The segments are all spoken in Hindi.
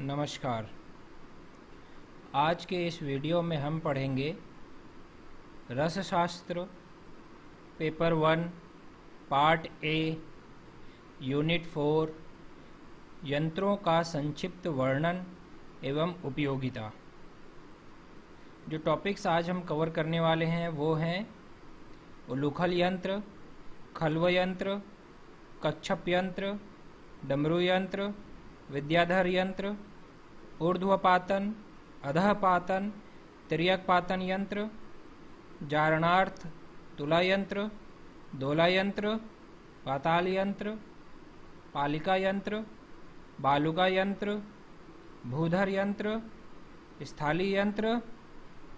नमस्कार। आज के इस वीडियो में हम पढ़ेंगे रसशास्त्र पेपर 1 पार्ट ए यूनिट 4 यंत्रों का संक्षिप्त वर्णन एवं उपयोगिता। जो टॉपिक्स आज हम कवर करने वाले हैं वो हैं उलूखल यंत्र, खल्व यंत्र, कच्छप यंत्र, डमरू यंत्र, विद्याधर यंत्र, ऊर्ध्वपातन, अधःपातन, तिर्यकपातन यंत्र, जारणार्थ, तुला यंत्र, दोला यंत्र, पाताल यंत्र, पालिका यंत्र, बालुका यंत्र, भूधर यंत्र, स्थाली यंत्र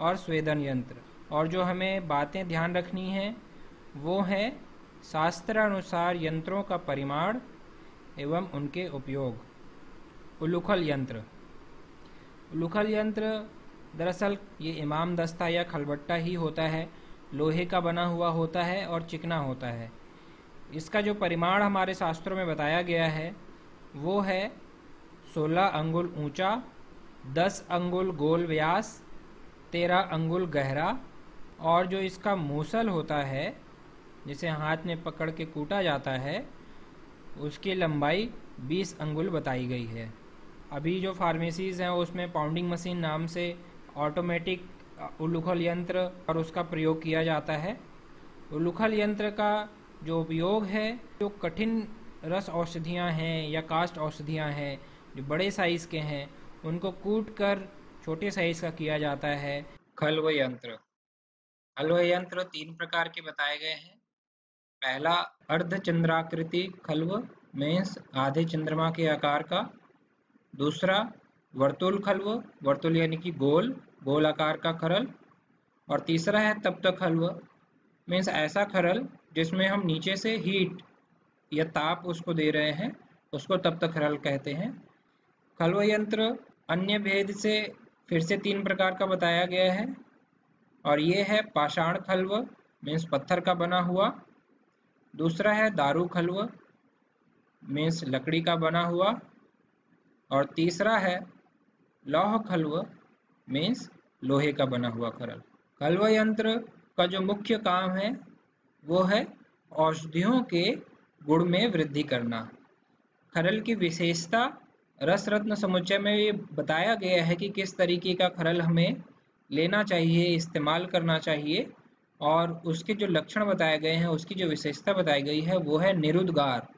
और स्वेदन यंत्र। और जो हमें बातें ध्यान रखनी हैं वो है शास्त्रानुसार यंत्रों का परिमाण एवं उनके उपयोग। उलूखल यंत्र। उलूखल यंत्र दरअसल ये इमाम दस्ता या खलबट्टा ही होता है, लोहे का बना हुआ होता है और चिकना होता है। इसका जो परिमाण हमारे शास्त्रों में बताया गया है वो है 16 अंगुल ऊंचा, 10 अंगुल गोल व्यास, 13 अंगुल गहरा, और जो इसका मूसल होता है जिसे हाथ में पकड़ के कूटा जाता है उसकी लंबाई 20 अंगुल बताई गई है। अभी जो फार्मेसीज़ हैं उसमें पाउंडिंग मशीन नाम से ऑटोमेटिक उलूखल यंत्र और उसका प्रयोग किया जाता है। उलूखल यंत्र का जो उपयोग है, जो कठिन रस औषधियाँ हैं या कास्ट औषधियाँ हैं जो बड़े साइज़ के हैं उनको कूट कर छोटे साइज़ का किया जाता है। खल्व यंत्र। खल्व यंत्र 3 प्रकार के बताए गए हैं। पहला अर्धचंद्राकृति खल्व, मीन्स आधे चंद्रमा के आकार का। दूसरा वर्तुल खल्व, वर्तुल यानी कि गोल गोल आकार का खरल। और तीसरा है तप्त खल्व, मीन्स ऐसा खरल जिसमें हम नीचे से हीट या ताप उसको दे रहे हैं, उसको तप्त खरल कहते हैं। खल्व यंत्र अन्य भेद से फिर से 3 प्रकार का बताया गया है, और ये है पाषाण खल्व, मीन्स पत्थर का बना हुआ। दूसरा है दारू खल्व, मीन्स लकड़ी का बना हुआ। और तीसरा है लौह खल्व, मीन्स लोहे का बना हुआ खरल। खल्व यंत्र का जो मुख्य काम है वो है औषधियों के गुण में वृद्धि करना। खरल की विशेषता रस रत्न समुच्चय में ये बताया गया है कि किस तरीके का खरल हमें लेना चाहिए, इस्तेमाल करना चाहिए, और उसके जो लक्षण बताए गए हैं, उसकी जो विशेषता बताई गई है वो है निरुद्गार,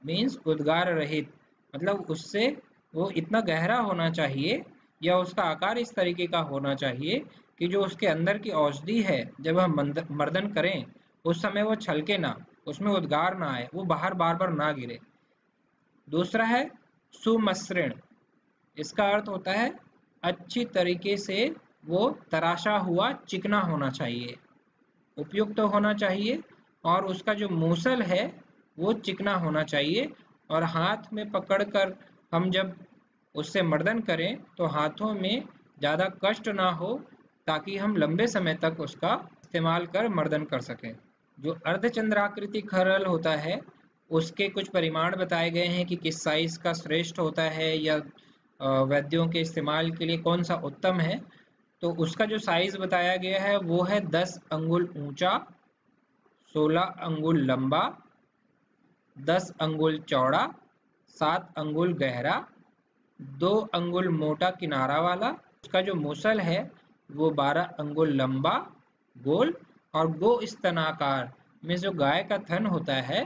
मीन्स उद्गार रहित। मतलब उससे वो इतना गहरा होना चाहिए या उसका आकार इस तरीके का होना चाहिए कि जो उसके अंदर की औषधि है जब हम मर्दन करें उस समय वो छलके ना, उसमें उद्गार ना आए, वो बाहर बार बार ना गिरे। दूसरा है सुमसृण। इसका अर्थ होता है अच्छी तरीके से वो तराशा हुआ चिकना होना चाहिए, उपयुक्त होना चाहिए, और उसका जो मूसल है वो चिकना होना चाहिए। और हाथ में पकड़कर हम जब उससे मर्दन करें तो हाथों में ज़्यादा कष्ट ना हो, ताकि हम लंबे समय तक उसका इस्तेमाल कर मर्दन कर सकें। जो अर्धचंद्राकृति खरल होता है उसके कुछ परिमाण बताए गए हैं कि किस साइज का श्रेष्ठ होता है या वैद्यों के इस्तेमाल के लिए कौन सा उत्तम है। तो उसका जो साइज बताया गया है वो है 10 अंगुल ऊंचा, 16 अंगुल लंबा, 10 अंगुल चौड़ा, 7 अंगुल गहरा, 2 अंगुल मोटा किनारा वाला। उसका जो मूसल है वो 12 अंगुल लंबा गोल, और गो स्तनाकार में जो गाय का थन होता है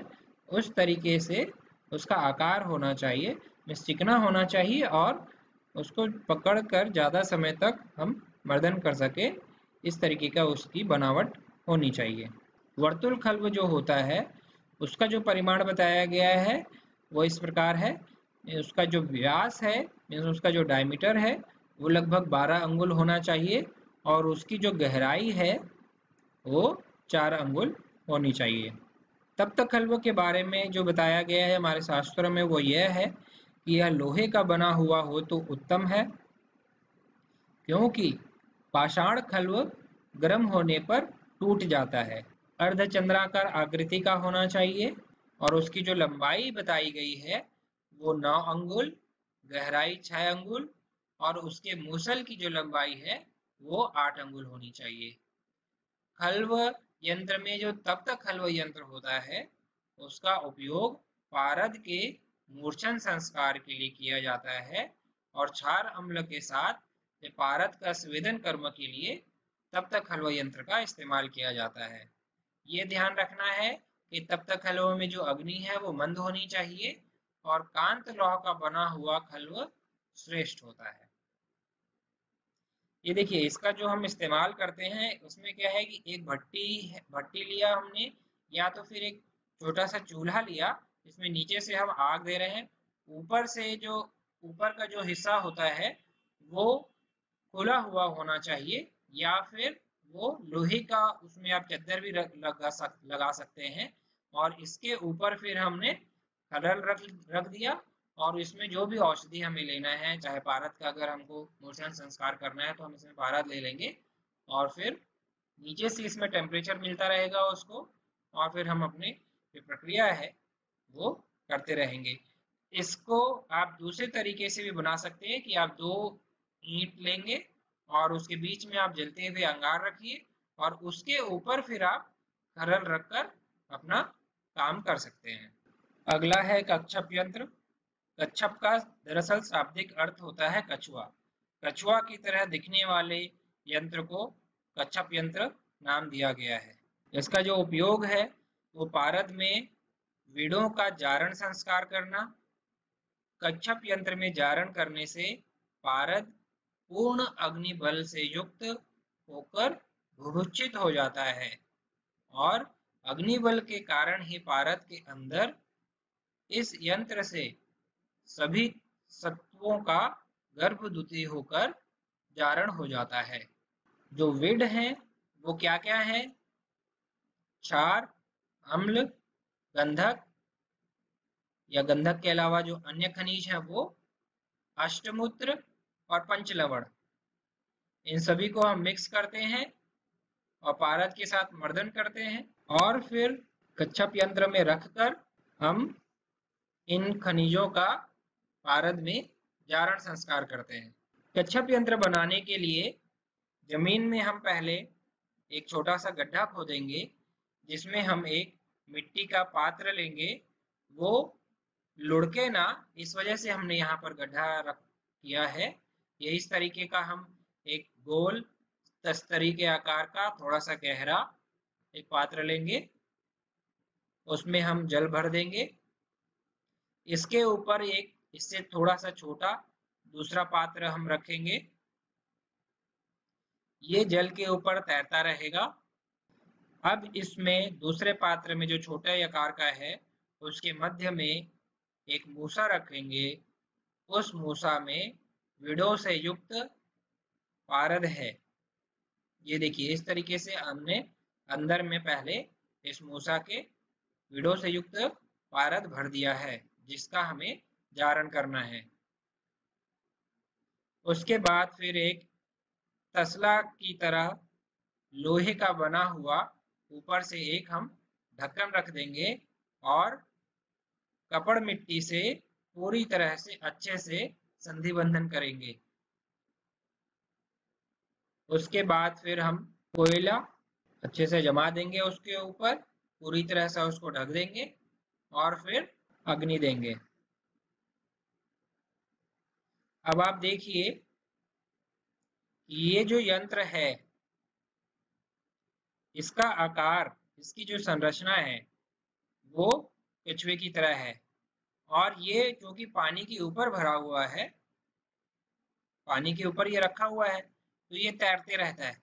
उस तरीके से उसका आकार होना चाहिए, में चिकना होना चाहिए, और उसको पकड़कर ज़्यादा समय तक हम मर्दन कर सके, इस तरीके का उसकी बनावट होनी चाहिए। वर्तुल खल्व जो होता है उसका जो परिमाण बताया गया है वो इस प्रकार है। उसका जो व्यास है, उसका जो डायमीटर है वो लगभग 12 अंगुल होना चाहिए, और उसकी जो गहराई है वो 4 अंगुल होनी चाहिए। तप्त खल्व के बारे में जो बताया गया है हमारे शास्त्रों में वो यह है कि यह लोहे का बना हुआ हो तो उत्तम है, क्योंकि पाषाण खल्व गर्म होने पर टूट जाता है। अर्धचंद्राकार आकृति का होना चाहिए, और उसकी जो लंबाई बताई गई है वो 9 अंगुल, गहराई 6 अंगुल और उसके मूसल की जो लंबाई है वो 8 अंगुल होनी चाहिए। खल्व यंत्र में जो तब तक खल्व यंत्र होता है उसका उपयोग पारद के मूर्छन संस्कार के लिए किया जाता है और क्षार अम्ल के साथ पारद का स्वेदन कर्म के लिए तब तक खल्व यंत्र का इस्तेमाल किया जाता है। ये ध्यान रखना है कि तब तक खल्व में जो अग्नि है वो मंद होनी चाहिए और कांत लौह का बना हुआ खल्व श्रेष्ठ होता है। ये देखिए इसका जो हम इस्तेमाल करते हैं उसमें क्या है कि एक भट्टी लिया हमने या तो फिर एक छोटा सा चूल्हा लिया जिसमें नीचे से हम आग दे रहे हैं, ऊपर से जो ऊपर का जो हिस्सा होता है वो खुला हुआ होना चाहिए या फिर वो लोहे का, उसमें आप चद्दर भी लगा सकते हैं और इसके ऊपर फिर हमने खड़ल रख दिया और इसमें जो भी औषधि हमें लेना है, चाहे पारद का अगर हमको मूर्छन संस्कार करना है तो हम इसमें पारद ले लेंगे और फिर नीचे से इसमें टेम्परेचर मिलता रहेगा उसको और फिर हम अपनी जो प्रक्रिया है वो करते रहेंगे। इसको आप दूसरे तरीके से भी बना सकते हैं कि आप 2 ईंट लेंगे और उसके बीच में आप जलते हुए अंगार रखिए और उसके ऊपर फिर आप खरल रखकर अपना काम कर सकते हैं। अगला है कच्छप यंत्र। कच्छप का दरअसल शाब्दिक अर्थ होता है कछुआ। कछुआ की तरह दिखने वाले यंत्र को कच्छप यंत्र नाम दिया गया है। इसका जो उपयोग है वो पारद में वीड़ों का जारण संस्कार करना। कच्छप यंत्र में जारण करने से पारद पूर्ण अग्नि बल से युक्त होकर भूभुक्षित हो जाता है और अग्नि बल के कारण ही पारद के अंदर इस यंत्र से सभी सत्वों का गर्भद्युति होकर जारण हो जाता है। जो विड हैं वो क्या क्या है? क्षार, अम्ल, गंधक या गंधक के अलावा जो अन्य खनिज है वो अष्टमूत्र और पंचलवण, इन सभी को हम मिक्स करते हैं और पारद के साथ मर्दन करते हैं और फिर कच्छप यंत्र में रखकर हम इन खनिजों का पारद में जारण संस्कार करते हैं। कच्छप यंत्र बनाने के लिए जमीन में हम पहले एक छोटा सा गड्ढा खोदेंगे जिसमें हम एक मिट्टी का पात्र लेंगे। वो लुढ़के ना, इस वजह से हमने यहाँ पर गड्ढा किया है। ये इस तरीके का हम एक गोल तस्तरी के आकार का थोड़ा सा गहरा एक पात्र लेंगे, उसमें हम जल भर देंगे। इसके ऊपर एक इससे थोड़ा सा छोटा दूसरा पात्र हम रखेंगे, ये जल के ऊपर तैरता रहेगा। अब इसमें दूसरे पात्र में जो छोटे आकार का है उसके मध्य में एक मूसा रखेंगे। उस मूसा में विड़ों से युक्त पारद है। ये देखिए इस तरीके से हमने अंदर में पहले इस मूसा के विड़ों से युक्त पारद भर दिया है जिसका हमें जारण करना है। उसके बाद फिर एक तसला की तरह लोहे का बना हुआ ऊपर से एक हम ढक्कन रख देंगे और कपड़ मिट्टी से पूरी तरह से अच्छे से संधि बंधन करेंगे। उसके बाद फिर हम कोयला अच्छे से जमा देंगे उसके ऊपर, पूरी तरह से उसको ढक देंगे और फिर अग्नि देंगे। अब आप देखिए ये जो यंत्र है इसका आकार, इसकी जो संरचना है वो कछुए की तरह है और ये जो कि पानी के ऊपर भरा हुआ है, पानी के ऊपर ये रखा हुआ है तो ये तैरते रहता है,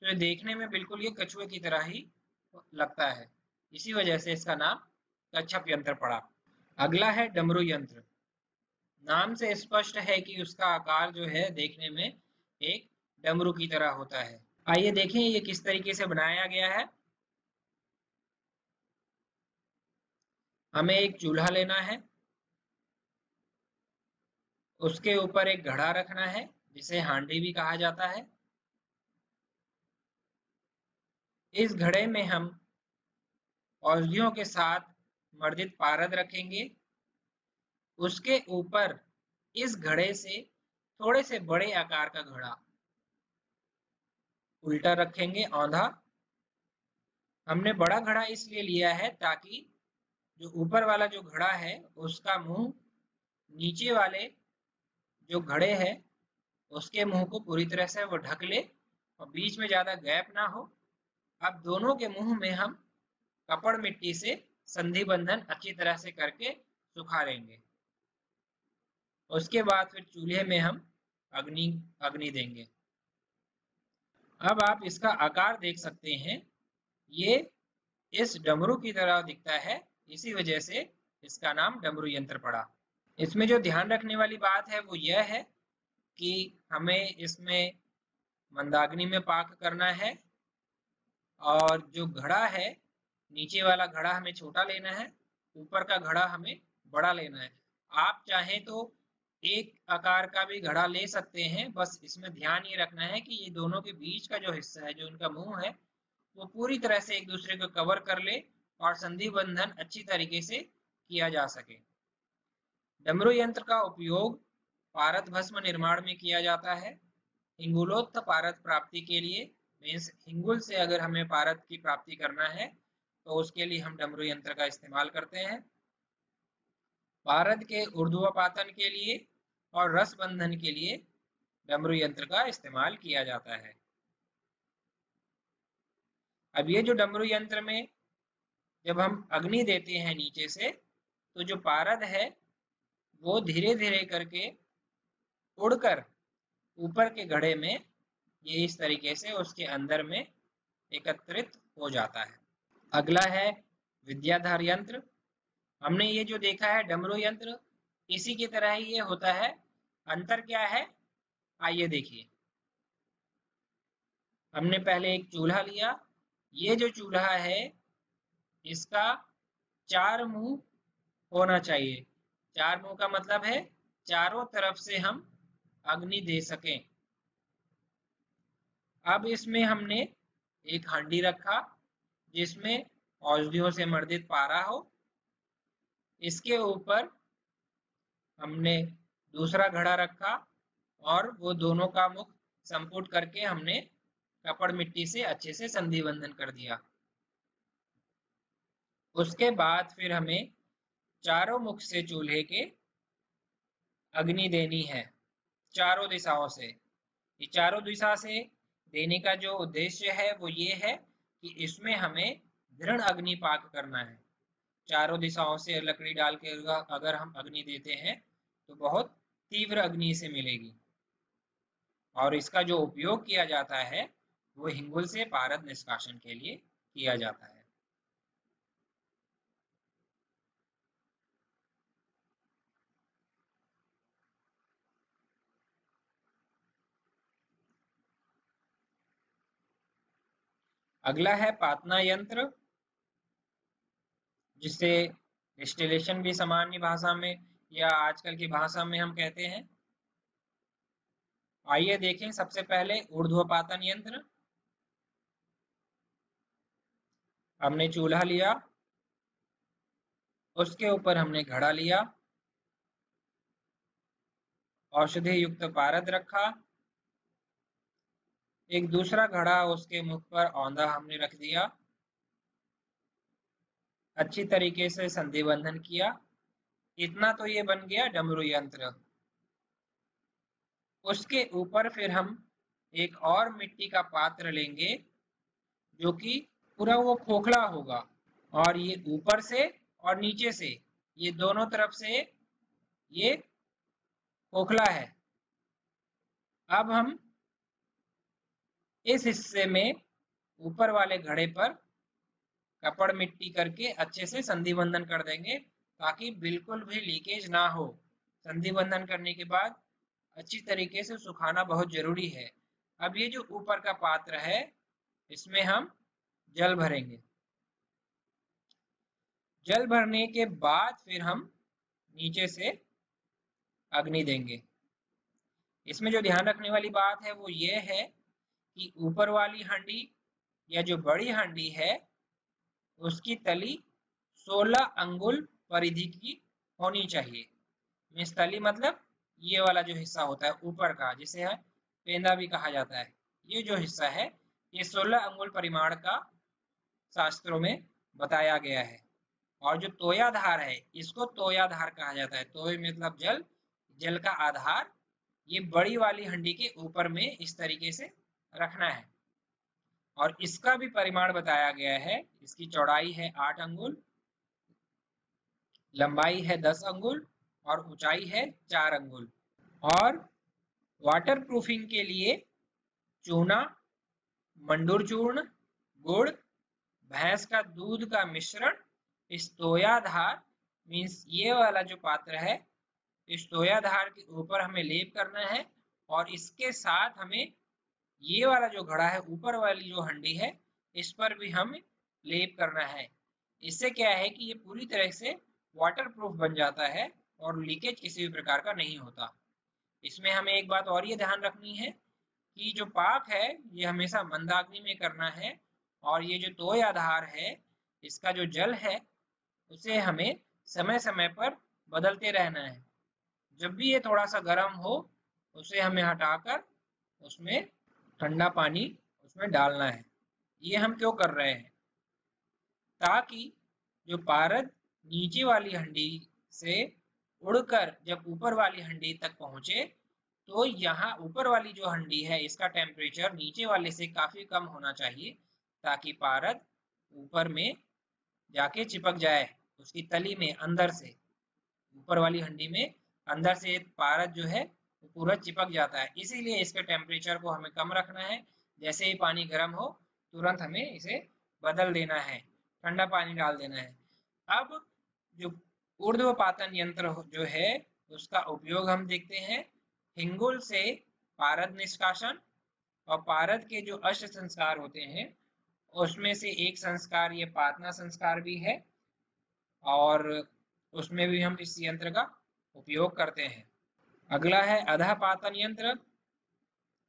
तो ये देखने में बिल्कुल ये कछुए की तरह ही लगता है। इसी वजह से इसका नाम कच्छप यंत्र पड़ा। अगला है डमरू यंत्र। नाम से स्पष्ट है कि उसका आकार जो है देखने में एक डमरू की तरह होता है। आइए देखें ये किस तरीके से बनाया गया है। हमें एक चूल्हा लेना है, उसके ऊपर एक घड़ा रखना है जिसे हांडी भी कहा जाता है। इस घड़े में हम औषधियों के साथ मर्दित पारद रखेंगे। उसके ऊपर इस घड़े से थोड़े से बड़े आकार का घड़ा उल्टा रखेंगे, औंधा। हमने बड़ा घड़ा इसलिए लिया है ताकि जो ऊपर वाला जो घड़ा है उसका मुंह नीचे वाले जो घड़े है उसके मुंह को पूरी तरह से वो ढक ले और बीच में ज्यादा गैप ना हो। अब दोनों के मुंह में हम कपड़ मिट्टी से संधि बंधन अच्छी तरह से करके सुखा लेंगे। उसके बाद फिर चूल्हे में हम अग्नि अग्नि देंगे। अब आप इसका आकार देख सकते हैं, ये इस डमरू की तरह दिखता है, इसी वजह से इसका नाम डमरू यंत्र पड़ा। इसमें जो ध्यान रखने वाली बात है वो यह है कि हमें इसमें मंदाग्नि में पाक करना है और जो घड़ा है, नीचे वाला घड़ा हमें छोटा लेना है, ऊपर का घड़ा हमें बड़ा लेना है। आप चाहें तो एक आकार का भी घड़ा ले सकते हैं, बस इसमें ध्यान ये रखना है कि ये दोनों के बीच का जो हिस्सा है, जो इनका मुंह है, वो पूरी तरह से एक दूसरे को कवर कर ले और संधि बंधन अच्छी तरीके से किया जा सके। डमरू यंत्र का उपयोग पारद भस्म निर्माण में किया जाता है। हिंगुलोत्थ पारद प्राप्ति के लिए, मीन्स हिंगुल से अगर हमें पारद की प्राप्ति करना है तो उसके लिए हम डमरू यंत्र का इस्तेमाल करते हैं। पारद के ऊर्ध्वपातन के लिए और रस बंधन के लिए डमरू यंत्र का इस्तेमाल किया जाता है। अब ये जो डमरू यंत्र में जब हम अग्नि देते हैं नीचे से, तो जो पारद है वो धीरे धीरे करके उड़कर ऊपर के घड़े में ये इस तरीके से उसके अंदर में एकत्रित हो जाता है। अगला है विद्याधर यंत्र। हमने ये जो देखा है डमरू यंत्र, इसी की तरह ही ये होता है। अंतर क्या है, आइए देखिए। हमने पहले एक चूल्हा लिया। ये जो चूल्हा है इसका 4 मुंह होना चाहिए। 4 मुंह का मतलब है चारों तरफ से हम अग्नि दे सकें। अब इसमें हमने एक हांडी रखा जिसमें औषधियों से मर्दित पारा हो। इसके ऊपर हमने दूसरा घड़ा रखा और वो दोनों का मुख संपुट करके हमने कपड़ मिट्टी से अच्छे से संधि बंधन कर दिया। उसके बाद फिर हमें चारों मुख से चूल्हे के अग्नि देनी है, चारों दिशाओं से। ये चारों दिशा से देने का जो उद्देश्य है वो ये है कि इसमें हमें दृढ़ अग्नि पाक करना है। चारों दिशाओं से लकड़ी डाल के अगर हम अग्नि देते हैं तो बहुत तीव्र अग्नि से मिलेगी। और इसका जो उपयोग किया जाता है वो हिंगुल से पारद निष्कासन के लिए किया जाता है। अगला है पातना यंत्र, जिसे डिस्टिलेशन भी सामान्य भाषा में या आजकल की भाषा में हम कहते हैं। आइए देखें। सबसे पहले ऊर्ध्वपातन यंत्र। हमने चूल्हा लिया, उसके ऊपर हमने घड़ा लिया, औषधि युक्त पारद रखा, एक दूसरा घड़ा उसके मुख पर औंधा हमने रख दिया, अच्छी तरीके से संधि बंधन किया। इतना तो ये बन गया डमरू यंत्र। उसके ऊपर फिर हम एक और मिट्टी का पात्र लेंगे जो कि पूरा वो खोखला होगा, और ये ऊपर से और नीचे से, ये दोनों तरफ से ये खोखला है। अब हम इस हिस्से में ऊपर वाले घड़े पर कपड़ मिट्टी करके अच्छे से संधि बंधन कर देंगे ताकि बिल्कुल भी लीकेज ना हो। संधि बंधन करने के बाद अच्छी तरीके से सुखाना बहुत जरूरी है। अब ये जो ऊपर का पात्र है इसमें हम जल भरेंगे। जल भरने के बाद फिर हम नीचे से अग्नि देंगे। इसमें जो ध्यान रखने वाली बात है वो ये है कि ऊपर वाली हांडी या जो बड़ी हांडी है उसकी तली 16 अंगुल परिधि की होनी चाहिए। मिस तली मतलब ये वाला जो हिस्सा होता है ऊपर का, जिसे है पेंदा भी कहा जाता है, ये जो हिस्सा है ये 16 अंगुल परिमाण का शास्त्रों में बताया गया है। और जो तोयाधार है इसको तोयाधार कहा जाता है। तोय मतलब जल, जल का आधार। ये बड़ी वाली हंडी के ऊपर में इस तरीके से रखना है। और इसका भी परिमाण बताया गया है। इसकी चौड़ाई है 8 अंगुल, लंबाई है 10 अंगुल और ऊंचाई है 4 अंगुल। और वाटर प्रूफिंग के लिए चूना, मंडूर चूर्ण, गुड़, भैंस का दूध का मिश्रण इस तोयाधार मीन्स ये वाला जो पात्र है इस तोयाधार के ऊपर हमें लेप करना है। और इसके साथ हमें ये वाला जो घड़ा है, ऊपर वाली जो हंडी है, इस पर भी हम लेप करना है। इससे क्या है कि ये पूरी तरह से वाटर प्रूफ बन जाता है और लीकेज किसी भी प्रकार का नहीं होता। इसमें हमें एक बात और ये ध्यान रखनी है कि जो पाक है ये हमेशा मंदाग्नि में करना है। और ये जो तोय आधार है इसका जो जल है उसे हमें समय समय पर बदलते रहना है। जब भी ये थोड़ा सा गर्म हो उसे हमें हटाकर उसमें ठंडा पानी उसमें डालना है। ये हम क्यों कर रहे हैं? ताकि जो पारद नीचे वाली हंडी से उड़कर जब ऊपर वाली हंडी तक पहुंचे तो यहाँ ऊपर वाली जो हंडी है इसका टेम्परेचर नीचे वाले से काफी कम होना चाहिए, ताकि पारद ऊपर में जाके चिपक जाए उसकी तली में अंदर से। ऊपर वाली हंडी में अंदर से पारद जो है वो पूरा चिपक जाता है, इसीलिए इसके टेम्परेचर को हमें कम रखना है। जैसे ही पानी गर्म हो तुरंत हमें इसे बदल देना है, ठंडा पानी डाल देना है। अब जो ऊर्ध्वपातन यंत्र जो है उसका उपयोग हम देखते हैं। हिंगुल से पारद निष्कासन, और पारद के जो अष्ट संस्कार होते हैं उसमें से एक संस्कार ये पातना संस्कार भी है, और उसमें भी हम इस यंत्र का उपयोग करते हैं। अगला है अधःपातन यंत्र।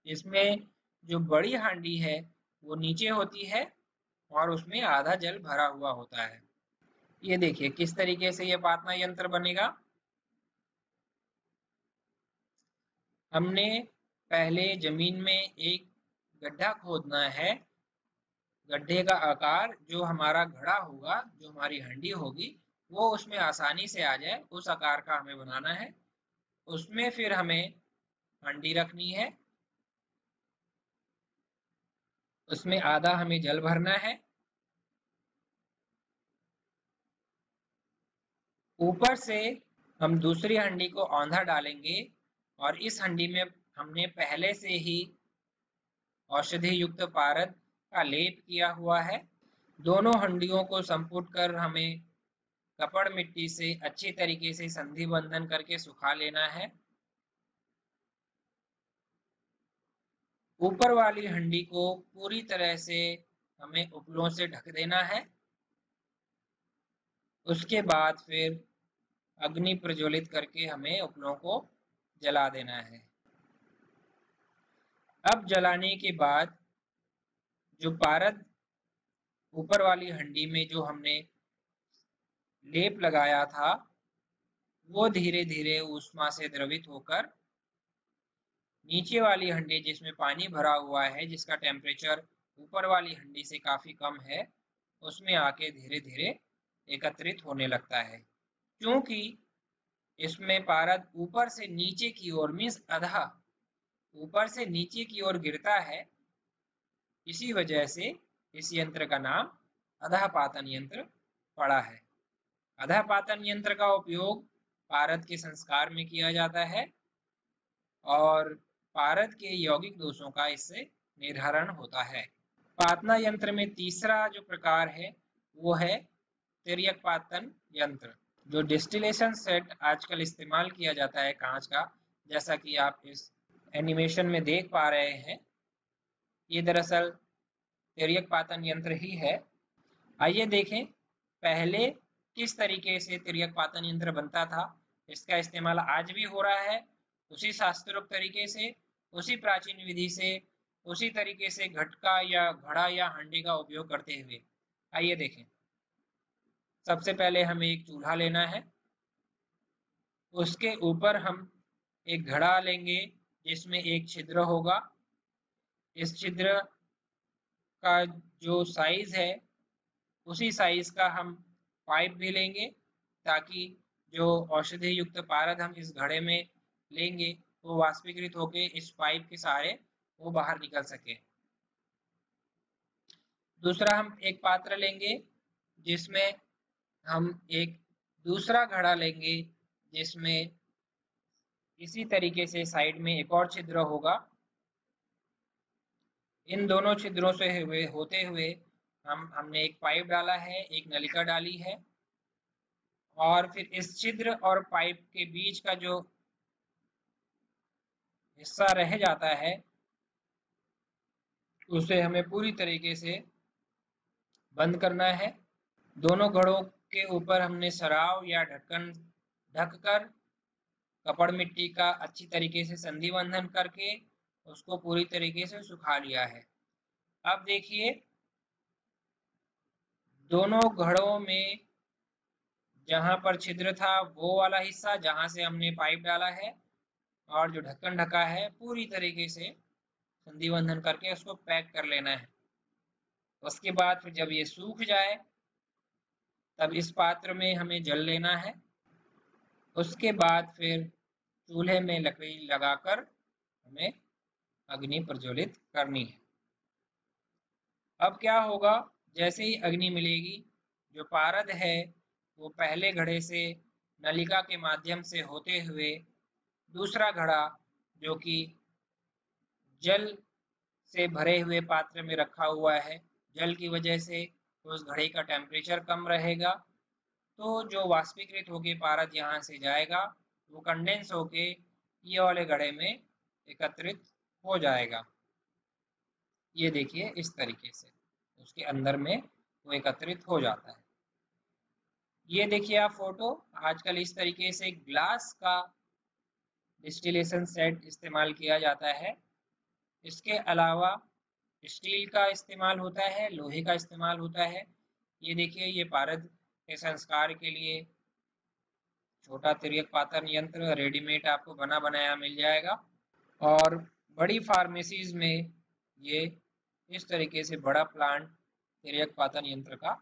इसमें जो बड़ी हांडी है वो नीचे होती है और उसमें आधा जल भरा हुआ होता है। ये देखिए किस तरीके से ये पातना यंत्र बनेगा। हमने पहले जमीन में एक गड्ढा खोदना है। गड्ढे का आकार जो हमारा घड़ा होगा, जो हमारी हंडी होगी, वो उसमें आसानी से आ जाए उस आकार का हमें बनाना है। उसमें फिर हमें हंडी रखनी है, उसमें आधा हमें जल भरना है। ऊपर से हम दूसरी हंडी को औंधा डालेंगे और इस हंडी में हमने पहले से ही औषधि युक्त पारद का लेप किया हुआ है। दोनों हंडियों को संपुट कर हमें कपड़ मिट्टी से अच्छी तरीके से संधि बंधन करके सुखा लेना है। ऊपर वाली हंडी को पूरी तरह से हमें उपलों से ढक देना है। उसके बाद फिर अग्नि प्रज्वलित करके हमें उपलों को जला देना है। अब जलाने के बाद जो पारद ऊपर वाली हंडी में जो हमने लेप लगाया था वो धीरे धीरे ऊष्मा से द्रवित होकर नीचे वाली हंडी जिसमें पानी भरा हुआ है, जिसका टेम्परेचर ऊपर वाली हंडी से काफी कम है, उसमें आके धीरे धीरे एकत्रित होने लगता है। क्योंकि इसमें पारद ऊपर से नीचे की ओर मीन्स अधा ऊपर से नीचे की ओर गिरता है, इसी वजह से इस यंत्र का नाम अधःपातन यंत्र पड़ा है। अधःपातन यंत्र का उपयोग पारद के संस्कार में किया जाता है और पारद के यौगिक दोषों का इससे निर्धारण होता है। पातना यंत्र में तीसरा जो प्रकार है वो है तिर्यकपातन यंत्र। जो डिस्टिलेशन सेट आजकल इस्तेमाल किया जाता है कांच का, जैसा कि आप इस एनिमेशन में देख पा रहे हैं, ये दरअसल तिर्यकपातन यंत्र ही है। आइए देखें पहले किस तरीके से तिर्यकपातन यंत्र बनता था। इसका इस्तेमाल आज भी हो रहा है उसी शास्त्रोक्त तरीके से, उसी प्राचीन विधि से, उसी तरीके से घटका या घड़ा या हंडी का उपयोग करते हुए। आइए देखें। सबसे पहले हमें एक चूल्हा लेना है, उसके ऊपर हम एक घड़ा लेंगे जिसमें एक छिद्र होगा। इस छिद्र का जो साइज है उसी साइज का हम पाइप भी लेंगे, ताकि जो औषधि युक्त पारद हम इस घड़े में लेंगे वो वाष्पीकृत होकर इस पाइप के सहारे वो बाहर निकल सके। दूसरा हम एक पात्र लेंगे जिसमें हम एक दूसरा घड़ा लेंगे जिसमें इसी तरीके से साइड में एक और छिद्र होगा। इन दोनों छिद्रों से होते हुए हमने एक पाइप डाला है, एक नलिका डाली है, और फिर इस छिद्र और पाइप के बीच का जो हिस्सा रह जाता है उसे हमें पूरी तरीके से बंद करना है। दोनों घड़ों के ऊपर हमने सराव या ढक्कन ढककर कपड़ मिट्टी का अच्छी तरीके से संधि बंधन करके उसको पूरी तरीके से सुखा लिया है। अब देखिए, दोनों घड़ों में जहां पर छिद्र था वो वाला हिस्सा जहां से हमने पाइप डाला है और जो ढक्कन ढका है पूरी तरीके से संधि बंधन करके उसको पैक कर लेना है। उसके बाद फिर जब ये सूख जाए तब इस पात्र में हमें जल लेना है। उसके बाद फिर चूल्हे में लकड़ी लगाकर हमें अग्नि प्रज्वलित करनी है। अब क्या होगा, जैसे ही अग्नि मिलेगी, जो पारद है वो पहले घड़े से नलिका के माध्यम से होते हुए दूसरा घड़ा जो कि जल से भरे हुए पात्र में रखा हुआ है, जल की वजह से उस घड़े का टेम्परेचर कम रहेगा, तो जो वाष्पीकृत होके पारद यहाँ से जाएगा वो कंडेंस होके ये वाले घड़े में एकत्रित हो जाएगा। ये देखिए इस तरीके से उसके अंदर में वो एकत्रित हो जाता है। ये देखिए आप फोटो, आजकल इस तरीके से ग्लास का डिस्टिलेशन सेट इस्तेमाल किया जाता है। इसके अलावा स्टील का इस्तेमाल होता है, लोहे का इस्तेमाल होता है। ये देखिए, ये पारद के संस्कार के लिए छोटा तिर्यक पातन यंत्र रेडीमेड आपको बना बनाया मिल जाएगा, और बड़ी फार्मेसीज में ये इस तरीके से बड़ा प्लांट तिर्यक पातन यंत्र का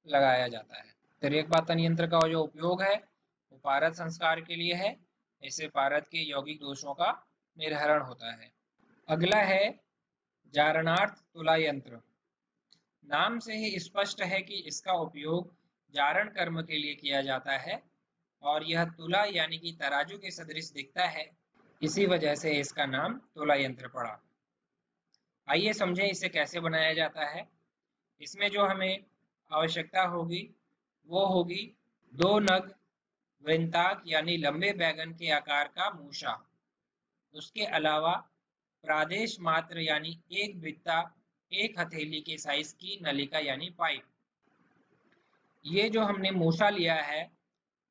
लगाया जाता है। तिर्यक पातन यंत्र का जो उपयोग है वो पारद संस्कार के लिए है। इससे पारद के यौगिक दोषों का निर्हरण होता है। अगला है जारणार्थ तुला यंत्र। नाम से ही स्पष्ट है कि इसका उपयोग जारण कर्म के लिए किया जाता है, और यह तुला यानी कि तराजू के सदृश दिखता है, इसी वजह से इसका नाम तुला यंत्र पड़ा। आइए समझें इसे कैसे बनाया जाता है। इसमें जो हमें आवश्यकता होगी वो होगी 2 नग वृंताक यानी लंबे बैगन के आकार का मूसा। उसके अलावा प्रादेश मात्र यानी एक बित्ता, एक हथेली के साइज की नलिका यानी पाइप। ये जो हमने मूसा लिया है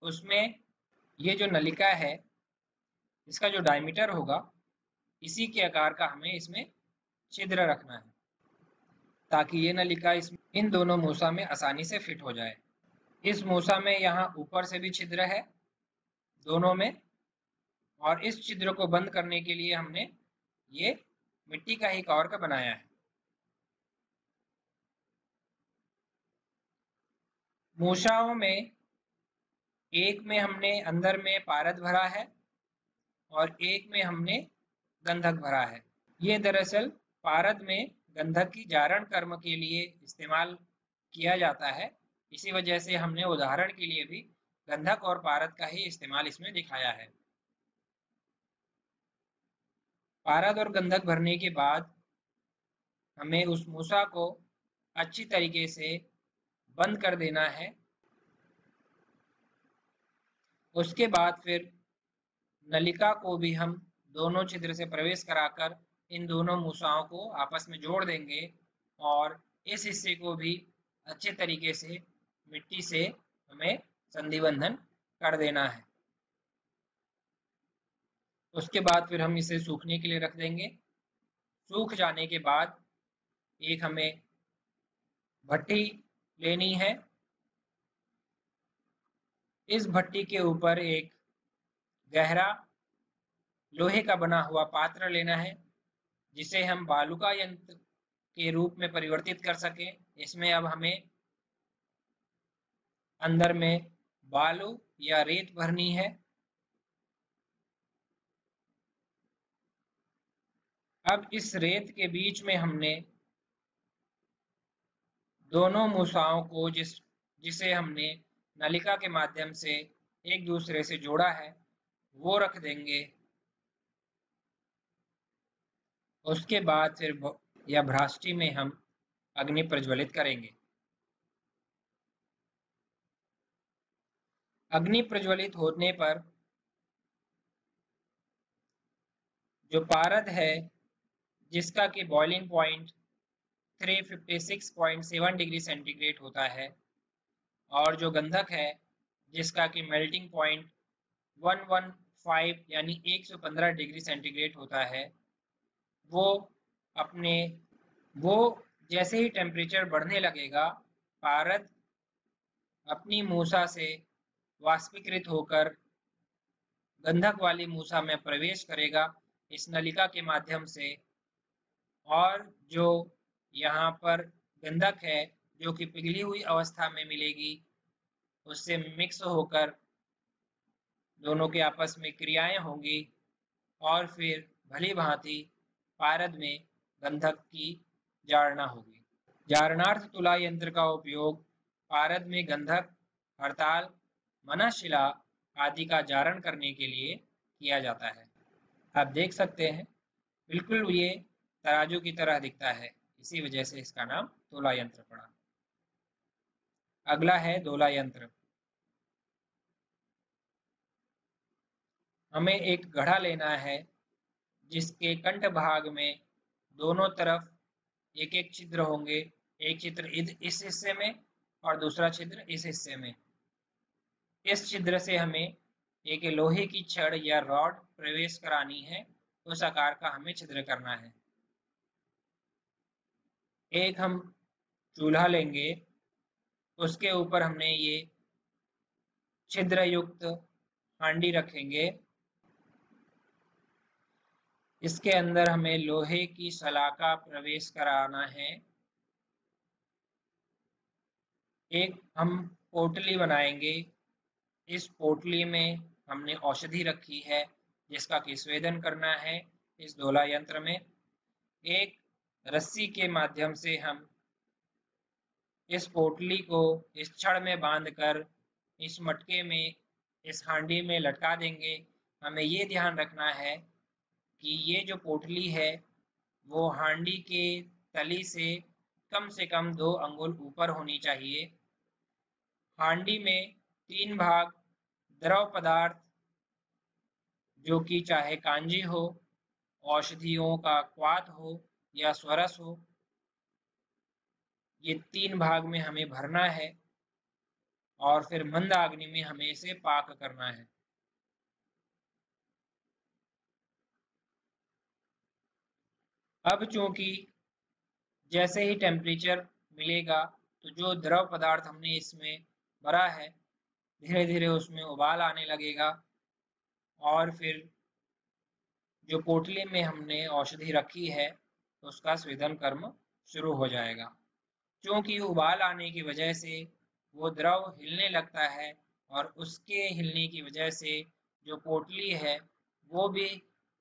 उसमें ये जो नलिका है इसका जो डायमीटर होगा इसी के आकार का हमें इसमें छिद्र रखना है, ताकि ये नलिका इन दोनों मूसा में आसानी से फिट हो जाए। इस मूसा में यहाँ ऊपर से भी छिद्र है दोनों में, और इस छिद्र को बंद करने के लिए हमने ये मिट्टी का ही कॉर्क बनाया है। मूसाओं में एक में हमने अंदर में पारद भरा है और एक में हमने गंधक भरा है। ये दरअसल पारद में गंधक की जारण कर्म के लिए इस्तेमाल किया जाता है, इसी वजह से हमने उदाहरण के लिए भी गंधक और पारद का ही इस्तेमाल इसमें दिखाया है। पारद और गंधक भरने के बाद हमें उस मूसा को अच्छी तरीके से बंद कर देना है। उसके बाद फिर नलिका को भी हम दोनों छिद्र से प्रवेश कराकर इन दोनों मूसाओं को आपस में जोड़ देंगे, और इस हिस्से को भी अच्छे तरीके से मिट्टी से हमें संधिबंधन कर देना है। उसके बाद फिर हम इसे सूखने के लिए रख देंगे। सूख जाने के बाद एक हमें भट्टी लेनी है। इस भट्टी के ऊपर एक गहरा लोहे का बना हुआ पात्र लेना है जिसे हम बालू का यंत्र के रूप में परिवर्तित कर सकें। इसमें अब हमें अंदर में बालू या रेत भरनी है। अब इस रेत के बीच में हमने दोनों मूसाओं को जिसे हमने नलिका के माध्यम से एक दूसरे से जोड़ा है वो रख देंगे। उसके बाद फिर या भ्राष्टी में हम अग्नि प्रज्वलित करेंगे। अग्नि प्रज्वलित होने पर जो पारद है जिसका कि बॉइलिंग पॉइंट 356.7 डिग्री सेंटीग्रेड होता है और जो गंधक है जिसका कि मेल्टिंग पॉइंट 115 यानी 115 डिग्री सेंटीग्रेड होता है, वो अपने वो जैसे ही टेम्परेचर बढ़ने लगेगा, पारद अपनी मूसा से वाष्पीकृत होकर गंधक वाली मूसा में प्रवेश करेगा इस नलिका के माध्यम से, और जो यहाँ पर गंधक है जो कि पिघली हुई अवस्था में मिलेगी उससे मिक्स होकर दोनों के आपस में क्रियाएं होंगी और फिर भली भांति पारद में गंधक की जारणा होगी। जारणार्थ तुला यंत्र का उपयोग पारद में गंधक, हड़ताल, मनःशिला आदि का जारण करने के लिए किया जाता है। आप देख सकते हैं बिल्कुल ये तराजू की तरह दिखता है, इसी वजह से इसका नाम तुला यंत्र पड़ा। अगला है दोला यंत्र। हमें एक घड़ा लेना है जिसके कंठ भाग में दोनों तरफ एक एक छिद्र होंगे। एक छिद्र इस हिस्से में और दूसरा छिद्र इस हिस्से में। इस छिद्र से हमें एक लोहे की छड़ या रॉड प्रवेश करानी है, उस आकार का हमें छिद्र करना है। एक हम चूल्हा लेंगे, उसके ऊपर हमने ये छिद्र युक्त हांडी रखेंगे। इसके अंदर हमें लोहे की सलाखा प्रवेश कराना है। एक हम पोटली बनाएंगे। इस पोटली में हमने औषधि रखी है जिसका कि स्वेदन करना है इस दोला यंत्र में। एक रस्सी के माध्यम से हम इस पोटली को इस छड़ में बांधकर इस मटके में, इस हांडी में लटका देंगे। हमें ये ध्यान रखना है कि ये जो पोटली है वो हांडी के तली से कम 2 अंगुल ऊपर होनी चाहिए। हांडी में 3 भाग द्रव पदार्थ जो कि चाहे कांजी हो, औषधियों का क्वाथ हो या स्वरस हो, ये 3 भाग में हमें भरना है और फिर मंद अग्नि में हमें इसे पाक करना है। अब चूंकि जैसे ही टेम्परेचर मिलेगा तो जो द्रव पदार्थ हमने इसमें भरा है धीरे धीरे उसमें उबाल आने लगेगा और फिर जो पोटली में हमने औषधि रखी है उसका स्वेदन कर्म शुरू हो जाएगा। क्योंकि उबाल आने की वजह से वो द्रव हिलने लगता है और उसके हिलने की वजह से जो पोटली है वो भी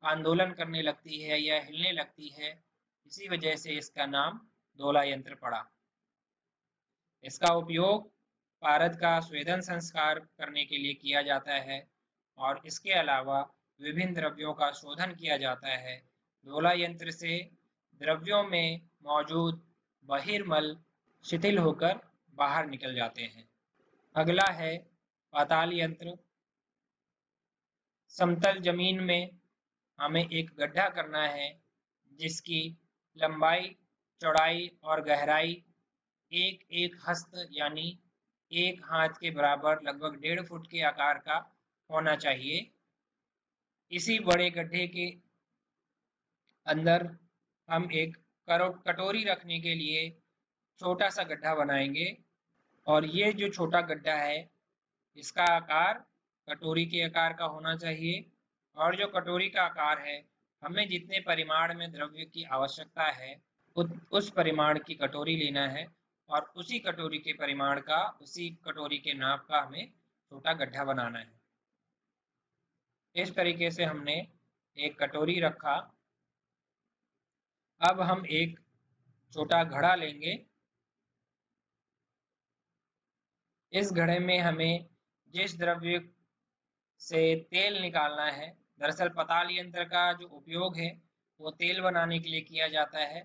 आंदोलन करने लगती है या हिलने लगती है। इसी वजह से इसका नाम दोला यंत्र पड़ा। इसका उपयोग पारद का स्वेदन संस्कार करने के लिए किया जाता है और इसके अलावा विभिन्न द्रव्यों का शोधन किया जाता है। दोला यंत्र से द्रव्यों में मौजूद बहिर्मल शिथिल होकर बाहर निकल जाते हैं। अगला है पाताल यंत्र। समतल जमीन में हमें एक गड्ढा करना है जिसकी लंबाई, चौड़ाई और गहराई एक एक हस्त यानी एक हाथ के बराबर लगभग 1.5 फुट के आकार का होना चाहिए। इसी बड़े गड्ढे के अंदर हम एक कटोरी रखने के लिए छोटा सा गड्ढा बनाएंगे और ये जो छोटा गड्ढा है इसका आकार कटोरी के आकार का होना चाहिए और जो कटोरी का आकार है, हमें जितने परिमाण में द्रव्य की आवश्यकता है उस परिमाण की कटोरी लेना है और उसी कटोरी के परिमाण का, उसी कटोरी के नाप का हमें छोटा गड्ढा बनाना है। इस तरीके से हमने एक कटोरी रखा। अब हम एक छोटा घड़ा लेंगे। इस घड़े में हमें जिस द्रव्य से तेल निकालना है, दरअसल पताल यंत्र का जो उपयोग है वो तेल बनाने के लिए किया जाता है,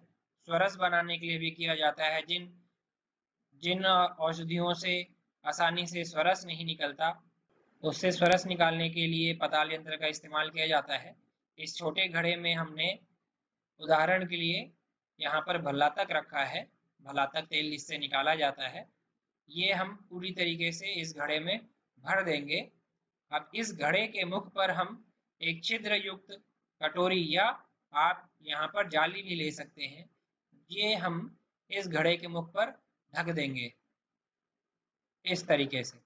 स्वरस बनाने के लिए भी किया जाता है। जिन जिन औषधियों से आसानी से स्वरस नहीं निकलता, उससे स्वरस निकालने के लिए पताल यंत्र का इस्तेमाल किया जाता है। इस छोटे घड़े में हमने उदाहरण के लिए यहाँ पर भल्लातक रखा है। भल्लातक तेल इससे निकाला जाता है। ये हम पूरी तरीके से इस घड़े में भर देंगे। अब इस घड़े के मुख पर हम एक छिद्र युक्त कटोरी या आप यहाँ पर जाली भी ले सकते हैं, ये हम इस घड़े के मुख पर ढक देंगे इस तरीके से।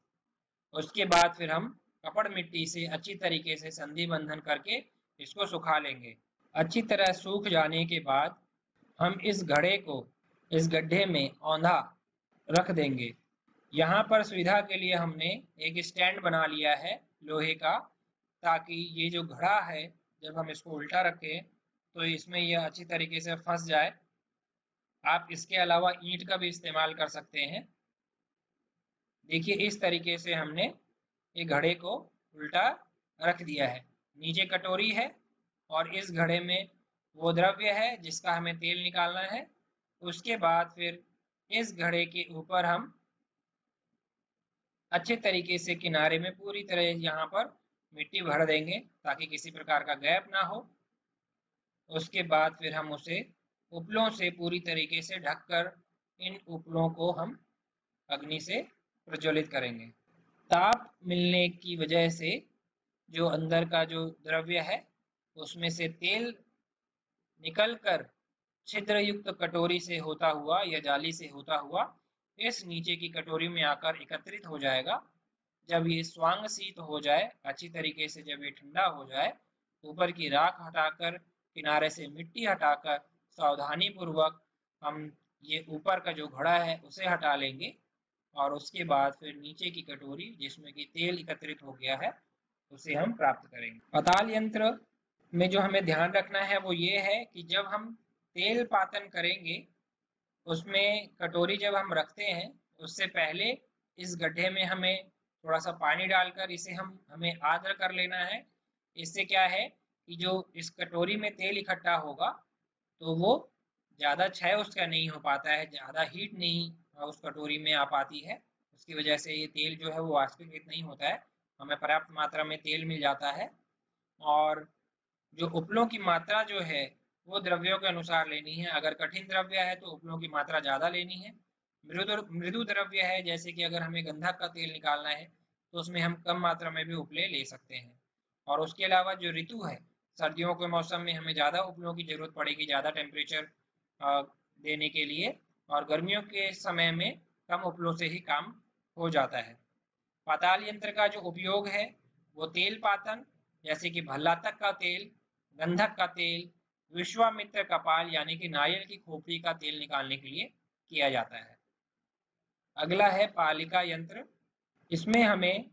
उसके बाद फिर हम कपड़ मिट्टी से अच्छी तरीके से संधि बंधन करके इसको सुखा लेंगे। अच्छी तरह सूख जाने के बाद हम इस घड़े को इस गड्ढे में औंधा रख देंगे। यहाँ पर सुविधा के लिए हमने एक स्टैंड बना लिया है लोहे का, ताकि ये जो घड़ा है जब हम इसको उल्टा रखें तो इसमें यह अच्छी तरीके से फंस जाए। आप इसके अलावा ईंट का भी इस्तेमाल कर सकते हैं। देखिए इस तरीके से हमने ये घड़े को उल्टा रख दिया है। नीचे कटोरी है और इस घड़े में वो द्रव्य है जिसका हमें तेल निकालना है। उसके बाद फिर इस घड़े के ऊपर हम अच्छे तरीके से किनारे में पूरी तरह यहाँ पर मिट्टी भर देंगे ताकि किसी प्रकार का गैप ना हो। उसके बाद फिर हम उसे उपलों से पूरी तरीके से ढककर इन उपलों को हम अग्नि से प्रज्वलित करेंगे। ताप मिलने की वजह से जो अंदर का जो द्रव्य है उसमें से तेल निकलकर छिद्र युक्त कटोरी से होता हुआ या जाली से होता हुआ इस नीचे की कटोरी में आकर एकत्रित हो जाएगा। जब ये स्वांग शीत हो जाए, अच्छी तरीके से जब ये ठंडा हो जाए, ऊपर की राख हटाकर, किनारे से मिट्टी हटाकर सावधानी पूर्वक हम ये ऊपर का जो घड़ा है उसे हटा लेंगे और उसके बाद फिर नीचे की कटोरी जिसमें कि तेल एकत्रित हो गया है उसे हम प्राप्त करेंगे। पताल यंत्र में जो हमें ध्यान रखना है वो ये है कि जब हम तेल पातन करेंगे, उसमें कटोरी जब हम रखते हैं उससे पहले इस गड्ढे में हमें थोड़ा सा पानी डालकर इसे हमें आर्द्र कर लेना है। इससे क्या है कि जो इस कटोरी में तेल इकट्ठा होगा तो वो ज़्यादा क्षय उसका नहीं हो पाता है, ज़्यादा हीट नहीं उस कटोरी में आ पाती है। उसकी वजह से ये तेल जो है वो वाष्पीकृत नहीं होता है, हमें पर्याप्त मात्रा में तेल मिल जाता है। और जो उपलों की मात्रा जो है वो द्रव्यों के अनुसार लेनी है। अगर कठिन द्रव्य है तो उपलों की मात्रा ज़्यादा लेनी है। मृदु द्रव्य है, जैसे कि अगर हमें गंधक का तेल निकालना है तो उसमें हम कम मात्रा में भी उपले ले सकते हैं। और उसके अलावा जो ऋतु है, सर्दियों के मौसम में हमें ज़्यादा उपलों की जरूरत पड़ेगी, ज़्यादा टेम्परेचर देने के लिए, और गर्मियों के समय में कम उपलों से ही काम हो जाता है। पाताल यंत्र का जो उपयोग है वो तेल पातन, जैसे कि भल्लातक का तेल, गंधक का तेल, विश्वामित्र कपाल यानी कि नारियल की खोपड़ी का तेल निकालने के लिए किया जाता है। अगला है पालिका यंत्र। इसमें हमें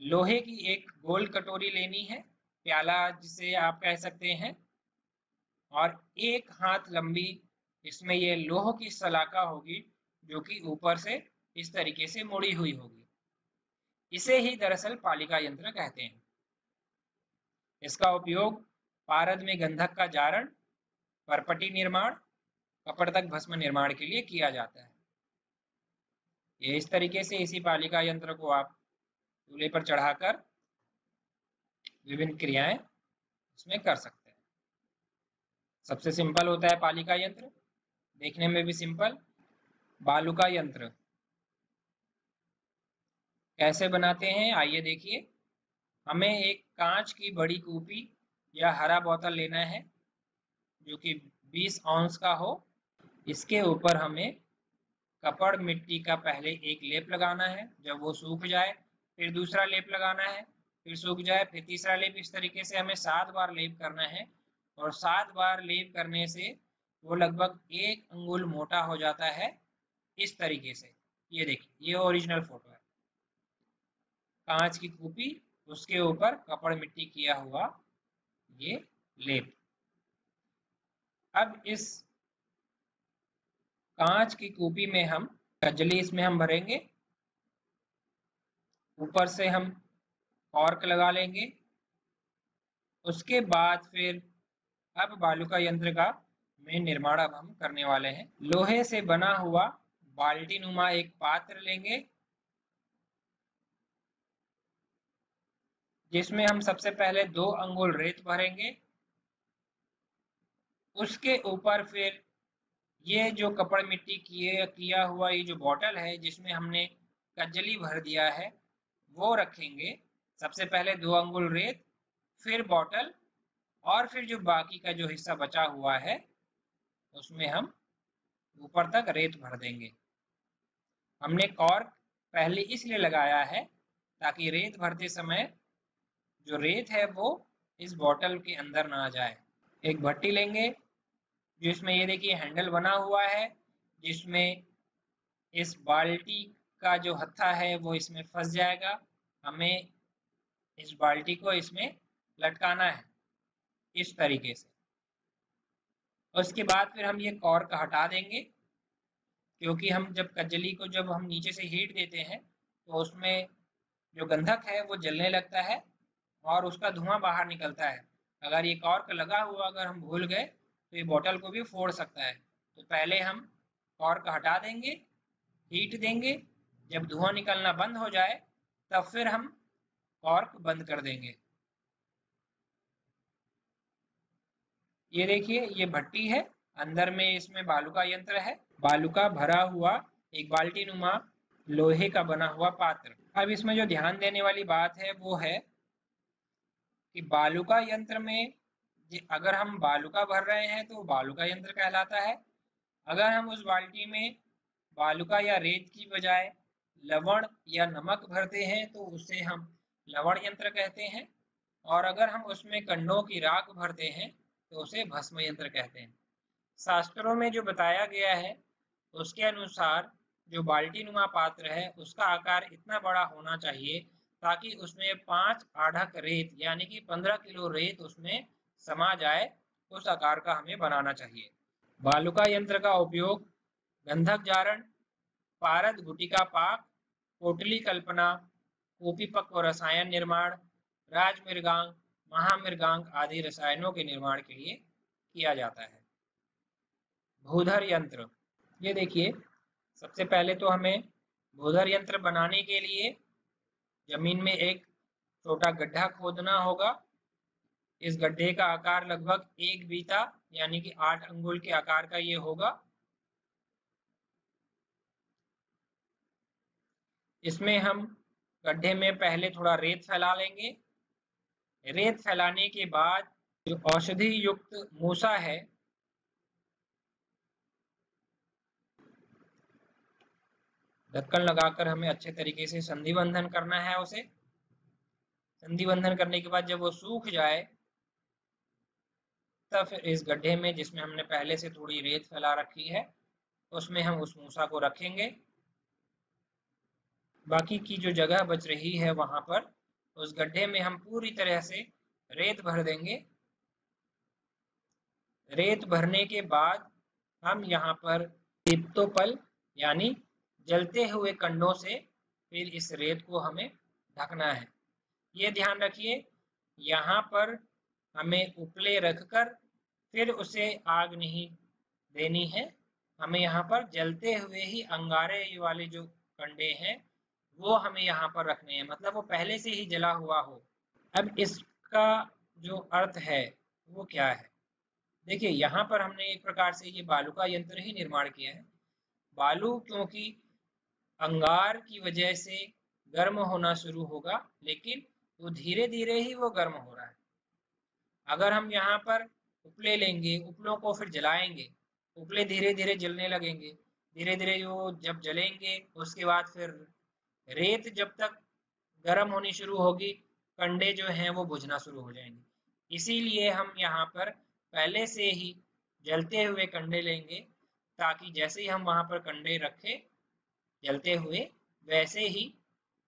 लोहे की एक गोल कटोरी लेनी है, प्याला जिसे आप कह सकते हैं, और एक हाथ लंबी इसमें ये लोह की सलाखा होगी जो कि ऊपर से इस तरीके से मुड़ी हुई होगी। इसे ही दरअसल पालिका यंत्र कहते हैं। इसका उपयोग पारद में गंधक का जारण, परपटी निर्माण, कपड़तक भस्म निर्माण के लिए किया जाता है। ये इस तरीके से इसी पालिका यंत्र को आप चूल्हे पर चढ़ाकर विभिन्न क्रियाएं इसमें कर सकते हैं। सबसे सिंपल होता है पालिका यंत्र, देखने में भी सिंपल। बालुका यंत्र कैसे बनाते हैं आइए देखिए। हमें एक कांच की बड़ी कूपी या हरा बोतल लेना है जो कि 20 औंस का हो। इसके ऊपर हमें कपड़ मिट्टी का पहले एक लेप लगाना है, जब वो सूख जाए फिर दूसरा लेप लगाना है। फिर सूख जाए, फिर तीसरा लेप। इस तरीके से हमें 7 बार लेप करना है, और 7 बार लेप करने से वो लगभग 1 अंगुल मोटा हो जाता है इस तरीके से। ये देखिए, ये ओरिजिनल फोटो है, कांच की कूपी, उसके ऊपर कपड़ मिट्टी किया हुआ ये लेप। अब इस कांच की कूपी में हम कजली इसमें हम भरेंगे, ऊपर से हम कॉर्क लगा लेंगे। उसके बाद फिर अब बालूका यंत्र का में निर्माण अब हम करने वाले हैं। लोहे से बना हुआ बाल्टी नुमा एक पात्र लेंगे, जिसमें हम सबसे पहले 2 अंगुल रेत भरेंगे। उसके ऊपर फिर ये जो कपड़ मिट्टी किया हुआ ये जो बॉटल है, जिसमें हमने कजली भर दिया है, वो रखेंगे। सबसे पहले 2 अंगुल रेत, फिर बॉटल, और फिर जो बाकी का जो हिस्सा बचा हुआ है उसमें हम ऊपर तक रेत भर देंगे। हमने कॉर्क पहले इसलिए लगाया है ताकि रेत भरते समय जो रेत है वो इस बॉटल के अंदर ना जाए। एक भट्टी लेंगे, जिसमें ये देखिए हैंडल बना हुआ है, जिसमें इस बाल्टी का जो हत्था है वो इसमें फंस जाएगा। हमें इस बाल्टी को इसमें लटकाना है इस तरीके से। उसके बाद फिर हम ये कॉर्क हटा देंगे, क्योंकि हम जब कजली को जब हम नीचे से हीट देते हैं तो उसमें जो गंधक है वो जलने लगता है और उसका धुआं बाहर निकलता है। अगर ये कॉर्क लगा हुआ अगर हम भूल गए तो ये बोतल को भी फोड़ सकता है। तो पहले हम कॉर्क हटा देंगे, हीट देंगे, जब धुआं निकलना बंद हो जाए तब फिर हम कॉर्क बंद कर देंगे। ये देखिए, ये भट्टी है, अंदर में इसमें बालू का यंत्र है, बालू का भरा हुआ एक बाल्टी नुमा लोहे का बना हुआ पात्र। अब इसमें जो ध्यान देने वाली बात है वो है कि बालू का यंत्र में अगर हम बालू का भर रहे हैं तो बालू का यंत्र कहलाता है। अगर हम उस बाल्टी में बालू का या रेत की बजाय लवण या नमक भरते हैं तो उसे हम लवण यंत्र कहते हैं, और अगर हम उसमें कंडों की राख भरते हैं तो उसे भस्म यंत्र कहते हैं। शास्त्रों में जो बताया गया है उसके अनुसार जो बाल्टी नुमा पात्र है उसका आकार इतना बड़ा होना चाहिए ताकि उसमें 5 आढ़क रेत यानी कि 15 किलो रेत उसमें समा जाए। उस आकार का हमें बनाना चाहिए। बालूका यंत्र का उपयोग गंधक जारण, पारद गुटिका पाक, पोटली कल्पना, कूपी पक्व रसायन निर्माण, राजमृगांक, महामृगांक आदि रसायनों के निर्माण के लिए किया जाता है। भूधर यंत्र, ये देखिए, सबसे पहले तो हमें भूधर यंत्र बनाने के लिए जमीन में एक छोटा गड्ढा खोदना होगा। इस गड्ढे का आकार लगभग 1 बीता यानी कि 8 अंगुल के आकार का ये होगा। इसमें हम गड्ढे में पहले थोड़ा रेत फैला लेंगे। रेत फैलाने के बाद जो औषधि युक्त मूसा है ढक्कन लगाकर हमें अच्छे तरीके से संधि बंधन करना है उसे। संधि बंधन करने के बाद जब वो सूख जाए तब फिर इस गड्ढे में जिसमें हमने पहले से थोड़ी रेत फैला रखी है उसमें हम उस मूसा को रखेंगे। बाकी की जो जगह बच रही है वहां पर उस गड्ढे में हम पूरी तरह से रेत भर देंगे। रेत भरने के बाद हम यहाँ पर दीप्तोपल यानी जलते हुए कंडों से फिर इस रेत को हमें ढकना है। ये ध्यान रखिए, यहाँ पर हमें उपले रखकर फिर उसे आग नहीं देनी है। हमें यहाँ पर जलते हुए ही अंगारे वाले जो कंडे हैं वो हमें यहाँ पर रखने हैं, मतलब वो पहले से ही जला हुआ हो। अब इसका जो अर्थ है वो क्या है, देखिए, यहाँ पर हमने एक प्रकार से ये बालू का यंत्र ही निर्माण किया है। बालू क्योंकि अंगार की वजह से गर्म होना शुरू होगा, लेकिन वो धीरे धीरे ही वो गर्म हो रहा है। अगर हम यहाँ पर उपले लेंगे, उपलों को फिर जलाएंगे, उपले धीरे धीरे जलने लगेंगे, धीरे धीरे वो जब जलेंगे उसके बाद फिर रेत जब तक गर्म होनी शुरू होगी कंडे जो हैं वो बुझना शुरू हो जाएंगे। इसीलिए हम यहाँ पर पहले से ही जलते हुए कंडे लेंगे, ताकि जैसे ही हम वहां पर कंडे रखे जलते हुए, वैसे ही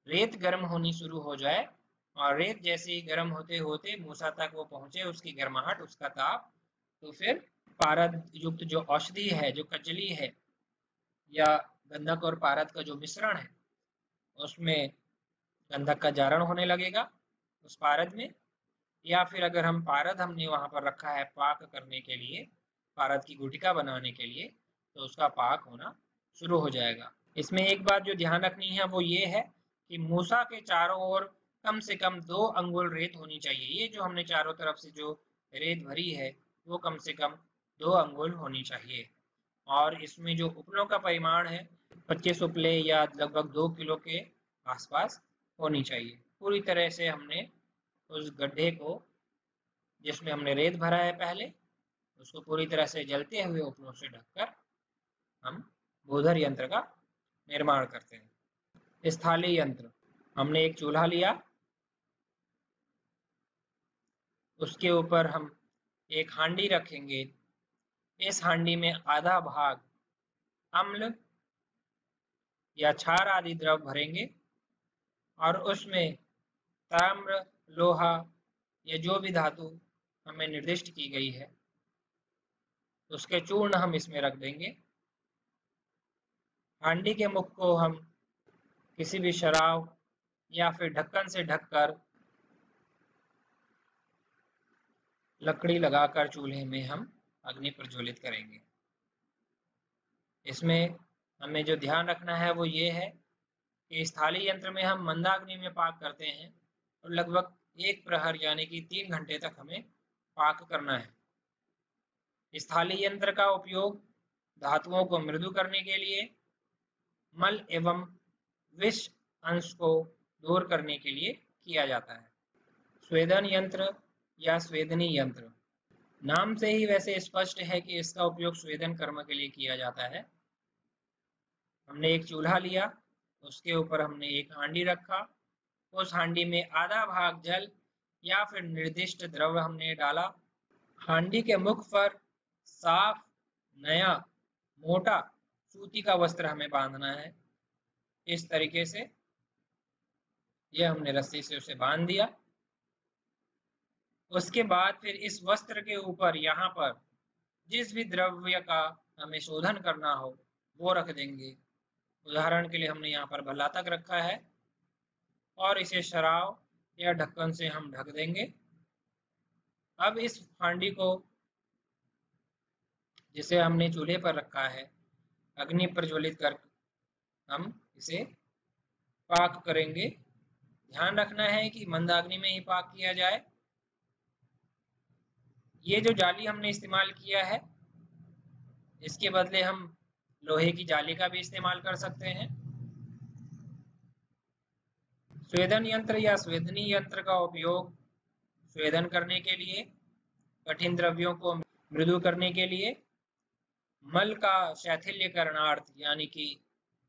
रेत गर्म होनी शुरू हो जाए, और रेत जैसे ही गर्म होते होते मूसा तक वो पहुंचे, उसकी गर्माहट, उसका ताप, तो फिर पारद युक्त जो औषधि है, जो कजली है, या गंधक और पारद का जो मिश्रण है, उसमें गंधक का जारण होने लगेगा उस पारद में। या फिर अगर हम पारद हमने वहां पर रखा है पाक करने के लिए, पारद की गुटिका बनाने के लिए, तो उसका पाक होना शुरू हो जाएगा। इसमें एक बात जो ध्यान रखनी है वो ये है कि मूसा के चारों ओर कम से कम 2 अंगुल रेत होनी चाहिए। ये जो हमने चारों तरफ से जो रेत भरी है वो कम से कम 2 अंगुल होनी चाहिए। और इसमें जो उपलों का परिमाण है 25 उपले या लगभग 2 किलो के आसपास होनी चाहिए। पूरी तरह से हमने उस गड्ढे को, जिसमें हमने रेत भरा है पहले, उसको पूरी तरह से जलते हुए उपलों से ढककर हम बोधर यंत्र का निर्माण करते हैं। स्थाली यंत्र, हमने एक चूल्हा लिया, उसके ऊपर हम एक हांडी रखेंगे। इस हांडी में आधा भाग अम्ल या क्षार आदि द्रव भरेंगे, और उसमें ताम्र, लोहा या जो भी धातु हमें निर्दिष्ट की गई है उसके चूर्ण हम इसमें रख देंगे। हांडी के मुख को हम किसी भी शराब या फिर ढक्कन से ढककर लकड़ी लगाकर चूल्हे में हम अग्नि प्रज्वलित करेंगे। इसमें हमें जो ध्यान रखना है वो ये है कि इस थाली यंत्र में हम मंदाग्नि में पाक करते हैं, और लगभग 1 प्रहर यानी कि 3 घंटे तक हमें पाक करना है। इस थाली यंत्र का उपयोग धातुओं को मृदु करने के लिए, मल एवं विष अंश को दूर करने के लिए किया जाता है। स्वेदन यंत्र या स्वेदनी यंत्र, नाम से ही वैसे स्पष्ट है कि इसका उपयोग स्वेदन कर्म के लिए किया जाता है। हमने एक चूल्हा लिया, उसके ऊपर हमने एक हांडी रखा, उस हांडी में आधा भाग जल या फिर निर्दिष्ट द्रव्य हमने डाला। हांडी के मुख पर साफ, नया, मोटा सूती का वस्त्र हमें बांधना है। इस तरीके से यह हमने रस्सी से उसे बांध दिया। उसके बाद फिर इस वस्त्र के ऊपर यहाँ पर जिस भी द्रव्य का हमें शोधन करना हो वो रख देंगे। उदाहरण के लिए हमने यहाँ पर भला तक रखा है, और इसे शराब या ढक्कन से हम ढक देंगे। अब इस हांडी को, जिसे हमने चूल्हे पर रखा है, अग्नि प्रज्वलित कर हम इसे पाक करेंगे। ध्यान रखना है कि मंदाग्नि में ही पाक किया जाए। ये जो जाली हमने इस्तेमाल किया है, इसके बदले हम लोहे की जाली का भी इस्तेमाल कर सकते हैं। स्वेदन यंत्र या स्वेदनी यंत्र का उपयोग स्वेदन करने के लिए, कठिन द्रव्यों को मृदु करने के लिए, मल का शैथिल्यकरणार्थ, यानी कि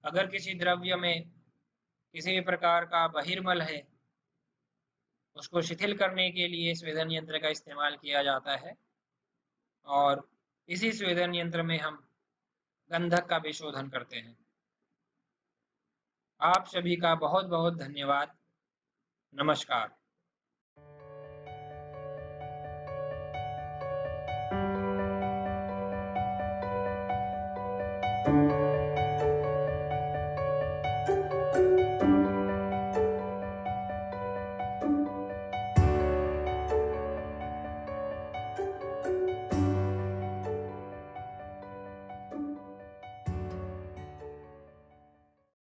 अगर किसी द्रव्य में किसी भी प्रकार का बहिर्मल है उसको शिथिल करने के लिए स्वेदन यंत्र का इस्तेमाल किया जाता है। और इसी स्वेदन यंत्र में हम गंधक का भी शोधन करते हैं। आप सभी का बहुत बहुत धन्यवाद। नमस्कार।